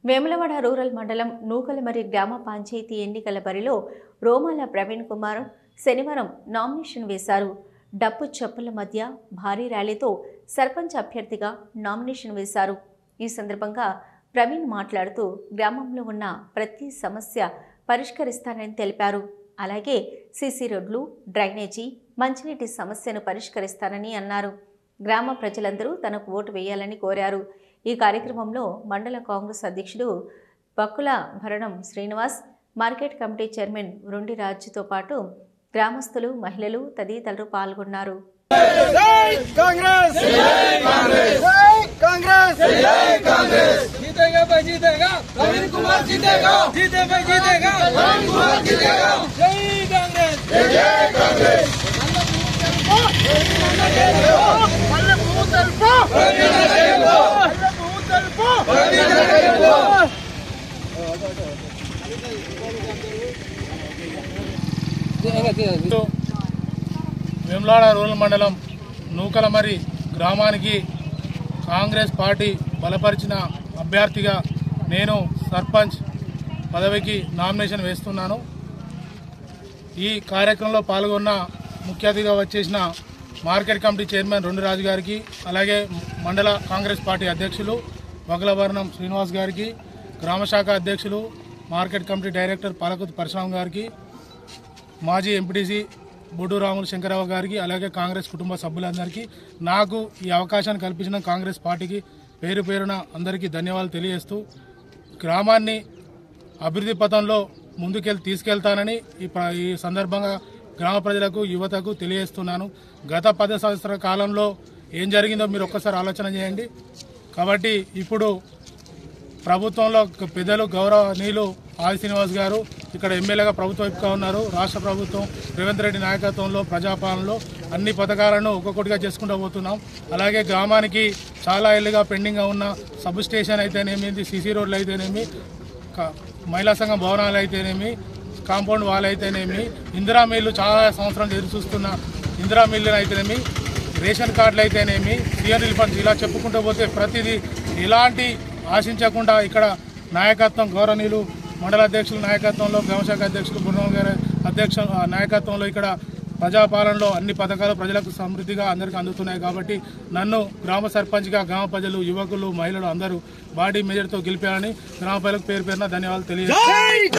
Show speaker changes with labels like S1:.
S1: Vemulawada rural మండలం నూకలమరి గ్రామ పంచాయతీ ఎన్నికల బరిలో రోమాల ప్రవీణ్ కుమార్ శనివారం నామినేషన్ వేశారు. డప్పు చప్పుల మధ్య భారీ ర్యాలీతో సర్పంచ్ అభ్యర్థిగా నామినేషన్ వేశారు. ఈ సందర్భంగా ప్రవీణ్ మాట్లాడుతూ గ్రామంలో ఉన్న ప్రతి సమస్య పరిష్కరిస్తానని తెలిపారు. అలాగే సీసీ రోడ్లు, డ్రైనేజీ, మంచినీటి సమస్యను పరిష్కరిస్తానని అన్నారు. గ్రామ ప్రజలందరూ తనకు ఓటు వేయాలని కోరారు. ఈ కార్యక్రమంలో మండల కాంగ్రెస్ అధ్యక్షుడు బక్కుల భరణం శ్రీనివాస్, మార్కెట్ కమిటీ చైర్మన్ వృండి రాజుతో పాటు గ్రామస్తులు, మహిళలు తదితరులు పాల్గొన్నారు.
S2: వేములవాడ రూరల్ మండలం నూకలమరి గ్రామానికి కాంగ్రెస్ పార్టీ బలపరిచిన అభ్యర్థిగా నేను సర్పంచ్ పదవికి నామినేషన్ వేస్తున్నాను. ఈ కార్యక్రమంలో పాల్గొన్న ముఖ్య అతిథిగా వచ్చేసిన మార్కెట్ కమిటీ చైర్మన్ వృండి రాజు గారికి, అలాగే మండల కాంగ్రెస్ పార్టీ అధ్యక్షులు బగులభరణం శ్రీనివాస్ గారికి, గ్రామశాఖ అధ్యక్షులు market committee director Palakurthi Parashuram గారికి, మాజీ ఎంపీటీసీ బొడ్డు రాములు శంకరరావు గారికి, అలాగే కాంగ్రెస్ కుటుంబ సభ్యులందరికీ, నాకు ఈ అవకాశాన్ని కల్పించిన కాంగ్రెస్ పార్టీకి పేరు పేరున అందరికీ ధన్యవాదాలు తెలియజేస్తూ గ్రామాన్ని అభివృద్ధి పథంలో ముందుకెళ్ళి తీసుకెళ్తానని ఈ సందర్భంగా గ్రామ ప్రజలకు, యువతకు తెలియజేస్తున్నాను. గత 10 సంవత్సరాల కాలంలో ఏం జరిగిందో మీరు ఒక్కసారి ఆలోచన చేయండి. కాబట్టి ఇప్పుడు ప్రభుత్వంలో పెద్దలు గౌరవనీయులు ఆది శ్రీనివాస్ గారు ఇక్కడ ఎమ్మెల్యేగా ప్రభుత్వ వైపుగా ఉన్నారు. రాష్ట్ర ప్రభుత్వం రేవంత్ రెడ్డి నాయకత్వంలో ప్రజాపాలనలో అన్ని పథకాలను ఒక్కొక్కటిగా చేసుకుంటూ పోతున్నాం. అలాగే గ్రామానికి చాలా ఏళ్ళుగా పెండింగ్గా ఉన్న సబ్ స్టేషన్ అయితేనేమి, సీసీ రోడ్లు అయితేనేమి, మహిళా సంఘం భవనాలు అయితేనేమి, కాంపౌండ్ వాల్ అయితేనేమి, ఇందిరా మిల్లు చాలా సంవత్సరాలు ఎదురు చూస్తున్న ఇందిరా మిల్లు అయితేనేమి, రేషన్ కార్డులు అయితేనేమి, సీఎం రిలీఫ్ ఫండ్స్, ఇలా చెప్పుకుంటూ పోతే ప్రతిదీ ఎలాంటి ఆశించకుండా ఇక్కడ నాయకత్వం గౌరవనీయులు మండల అధ్యక్షుల నాయకత్వంలో, గ్రామశాఖ అధ్యక్షులు బుర్రం గారి నాయకత్వంలో ఇక్కడ ప్రజాపాలనలో అన్ని పథకాలు ప్రజలకు సమృద్ధిగా అందరికీ అందుతున్నాయి. కాబట్టి నన్ను గ్రామ సర్పంచ్గా గ్రామ ప్రజలు, యువకులు, మహిళలు అందరూ బాడీ మెజర్తో గెలిపారని గ్రామ ప్రజలకు పేరు పేరున ధన్యవాదాలు తెలియజేస్తాను.